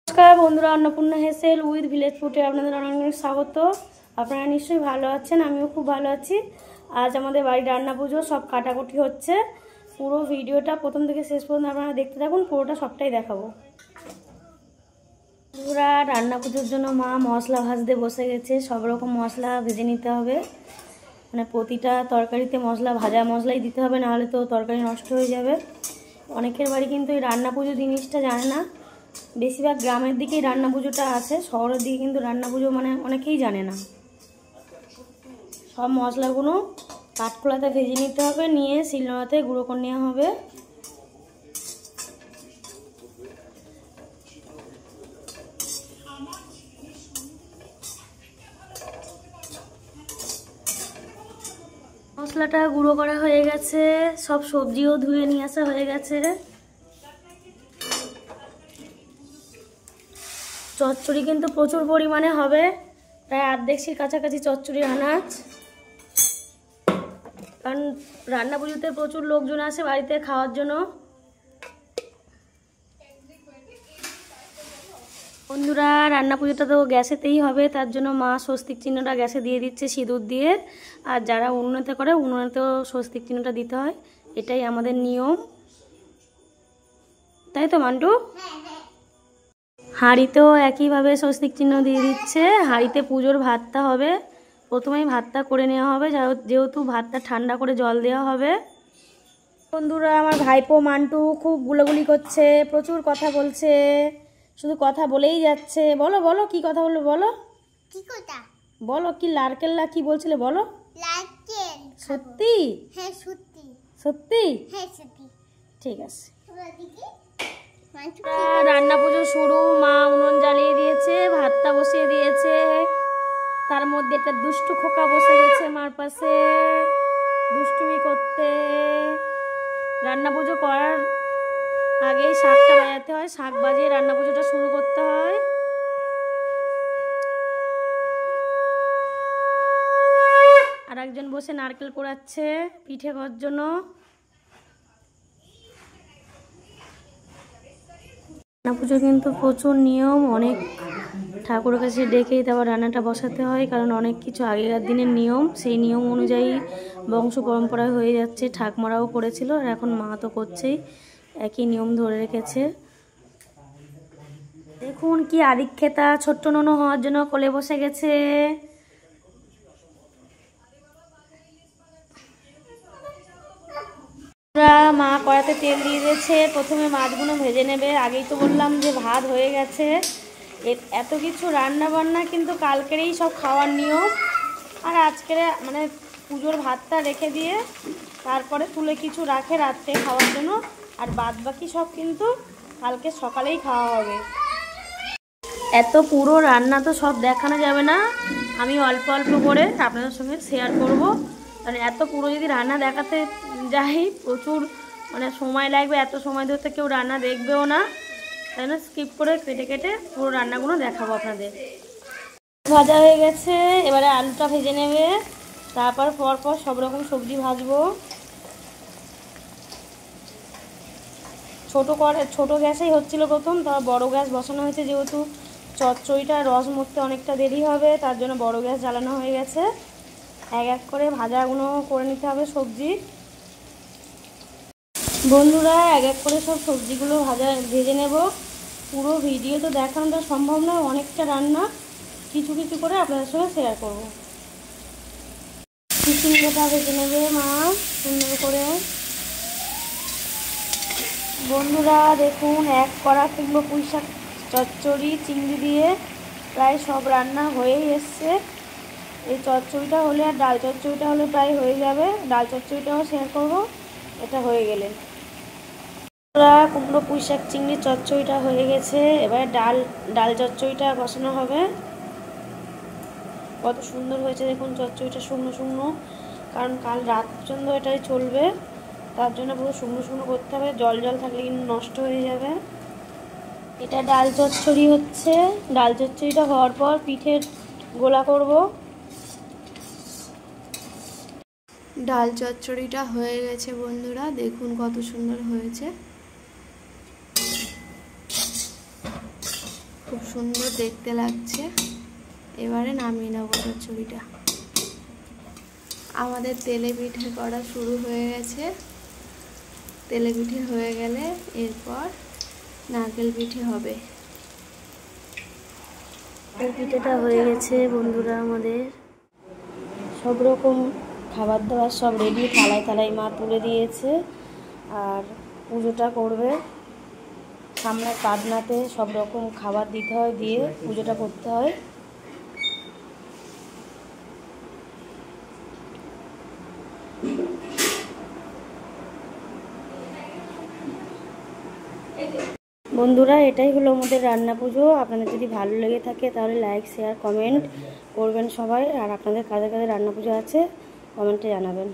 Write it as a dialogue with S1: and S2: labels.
S1: নমস্কার বন্ধুরা, Annapurna হেসেল with village ফুডে আপনাদের অনেক অনেক স্বাগত। আপনারা নিশ্চয়ই ভালো আছেন, আমিও খুব ভালো আছি। আজ আমাদের বাড়ির রান্না পুজো সব কাটাকুটি হচ্ছে। পুরো ভিডিওটা প্রথম থেকে শেষ পর্যন্ত আপনারা দেখতে থাকুন, পুরোটা সবটাই দেখাবো। বন্ধুরা, রান্না পুজোর জন্য মা মশলা ভাজতে বসে গেছে। সব রকম মশলা ভেজে নিতে হবে, মানে প্রতিটা তরকারিতে মশলা ভাজা মশলাই দিতে হবে, নাহলে তো তরকারি নষ্ট হয়ে যাবে। অনেকের বাড়ি কিন্তু এই রান্না পুজো জিনিসটা জানে না। বেশিরভাগ গ্রামের দিকেই রান্না পুজোটা আছে, শহরের দিকে কিন্তু রান্না পুজো মানে অনেকেই জানে না। সব মশলাগুলো কাঠখোলাতে ভেজে নিতে হবে, নিয়ে শিলনোড়াতে গুঁড়ো করে নেওয়া হবে। মশলাটা গুঁড়ো করা হয়ে গেছে, সব সবজিও ধুয়ে নিয়ে আসা হয়ে গেছে। চচ্চড়ি কিন্তু প্রচুর পরিমাণে হবে, প্রায় অর্ধেকশির কাছাকাছি চচ্চড়ি আনাজ। কারণ রান্না পুজোতে প্রচুর লোকজন আসে বাড়িতে খাওয়ার জন্য। বন্ধুরা, রান্না পুজোটা তো গ্যাসেতেই হবে, তার জন্য মা স্বস্তিক চিহ্নটা গ্যাসে দিয়ে দিচ্ছে সিঁদুর দিয়ে। আর যারা উনুনেতে করে উনুনেতেও স্বস্তিক চিহ্নটা দিতে হয়, এটাই আমাদের নিয়ম, তাই তো মান্টু? হাঁড়িতেও একইভাবে স্বস্তিক চিহ্ন দিয়ে দিচ্ছে। হাঁড়িতে পুজোর ভাতটা হবে, প্রথমেই ভাতটা করে নেওয়া হবে, যেহেতু ভাতটা ঠান্ডা করে জল দেওয়া হবে। বন্ধুরা, আমার ভাইপো মান্টু খুব গুলোগুলি করছে, প্রচুর কথা বলছে, শুধু কথা বলেই যাচ্ছে। বলো বলো, কি কথা বলবে বলো?
S2: কি কথা
S1: বলো, কি লারকেল্লা কি বলছিলে বলো?
S2: লারকেল।
S1: সত্যি?
S2: হ্যাঁ সত্যি।
S1: সত্যি?
S2: হ্যাঁ সত্যি।
S1: ঠিক আছে।
S2: মান্টু
S1: রান্না পুজো শুরু। মা উনুন জ্বালিয়ে দিয়েছে, ভাতটা বসিয়ে দিয়েছে। তার মধ্যে একটা দুষ্টু খোকা বসে গেছে মার পাশে দুষ্টুমি করতে। রান্না পুজো করার আগেই শাকটা বাজাতে হয়, শাক বাজিয়ে রান্না পুজোটা শুরু করতে হয়। আর একজন বসে নারকেল কোড়াচ্ছে পিঠে খাওয়ার জন্য। রান্না পুজো কিন্তু প্রচুর নিয়ম, অনেক ঠাকুরের কাছে ডেকেই তারপর রান্নাটা বসাতে হয়, কারণ অনেক কিছু আগেকার দিনের নিয়ম, সেই নিয়ম অনুযায়ী বংশ পরম্পরায় হয়ে যাচ্ছে। ঠাকমারাও করেছিল, আর এখন মা তো করছেই, একই নিয়ম ধরে রেখেছে। দেখুন কি আদিক্ষেতা, ছোট্ট ননু হওয়ার জন্য কোলে বসে গেছে। মা কড়াতে তেল দিয়ে দিয়েছে, প্রথমে মাছগুলো ভেজে নেবে। আগেই তো বললাম যে ভাত হয়ে গেছে। এত কিছু রান্না বান্না কিন্তু কালকেরই সব খাওয়ার নিয়ম, আর আজকের মানে পুজোর ভাতটা রেখে দিয়ে তারপরে তুলে কিছু রাখে রাত্রে খাওয়ার জন্য, আর বাদ বাকি সব কিন্তু কালকে সকালেই খাওয়া হবে। এত পুরো রান্না তো সব দেখানো যাবে না, আমি অল্প অল্প করে আপনাদের সঙ্গে শেয়ার করব। কারণ এত পুরো যদি রান্না দেখাতে যাই প্রচুর মানে সময় লাগবে, এত সময় ধরতে কেউ রান্না দেখবেও না, তাই না স্কিপ করে কেটে কেটে পুরো রান্নাগুলো দেখাবো আপনাদের। ভাজা হয়ে গেছে, এবারে আলুটা ভেজে নেবে, তারপর পরপর সব রকম সবজি ভাজবো। ছোটো গ্যাসেই হচ্ছিল প্রথম, তারপর বড় গ্যাস বসানো হয়েছে, যেহেতু চচ্চড়িটা রস মরতে অনেকটা দেরি হবে, তার জন্য বড় গ্যাস জ্বালানো হয়ে গেছে। এক এক করে ভাজাগুলো করে নিতে হবে সবজি। বন্ধুরা, এক এক করে সব সবজিগুলো ভেজে নেব। পুরো ভিডিও তো দেখানোটা সম্ভব নয়, অনেকটা রান্না, কিছু কিছু করে আপনাদের সঙ্গে শেয়ার করব। চিচিঙ্গাটা ভেজে নেবে মা সুন্দর করে। বন্ধুরা দেখুন, এক কড়া কুমড়ো পুঁই শাক চচ্চড়ি চিংড়ি দিয়ে প্রায় সব রান্না হয়েই এসছে। এই চচ্চড়িটা হলে আর ডাল চচ্চড়িটা হলে প্রায় হয়ে যাবে, ডাল চচ্চড়িটাও শেয়ার করব এটা হয়ে গেলে। কুমড়ো পুঁই শাক চিংড়ি চচ্চড়িটা হয়ে গেছে, এবার ডাল চচ্চড়িটা বসানো হবে। কত সুন্দর হয়েছে দেখুন চচ্চড়িটা, শুকনো শুকনো, কারণ কাল রাত পর্যন্ত এটাই চলবে, তার জন্য পুরো শুকনো শুকনো করতে হবে, জল জল থাকলে কিন্তু নষ্ট হয়ে যাবে। এটা ডাল চচ্চড়ি হচ্ছে, ডাল চচ্চড়িটা হওয়ার পর পিঠের গোলা করব।
S3: ডাল চচ্চড়িটা হয়ে গেছে বন্ধুরা, দেখুন কত সুন্দর হয়েছে। খুব সুন্দর দেখতে লাগছে। এবারে নামিয়ে নেবো চচ্চড়িটা। আমাদের তেলে পিঠে করা শুরু হয়ে গেছে। তেলে পিঠে হয়ে গেলে এরপর নারকেল পিঠে হবে।
S1: পিঠেটা হয়ে গেছে বন্ধুরা। আমাদের সব রকম খাবার দাবার সব রেডি, থালায় থালায় মা তুলে দিয়েছে। আর পুজোটা করবে সামনে কাটনাতে, সব রকম খাবার দিতে হয়, দিয়ে পুজোটা করতে হয়। বন্ধুরা, এটাই হলো আমাদের রান্না পুজো। আপনাদের যদি ভালো লেগে থাকে তাহলে লাইক, শেয়ার, কমেন্ট করবেন সবাই। আর আপনাদের কাদের কাদের রান্না পুজো আছে কমেন্টে জানাবেন।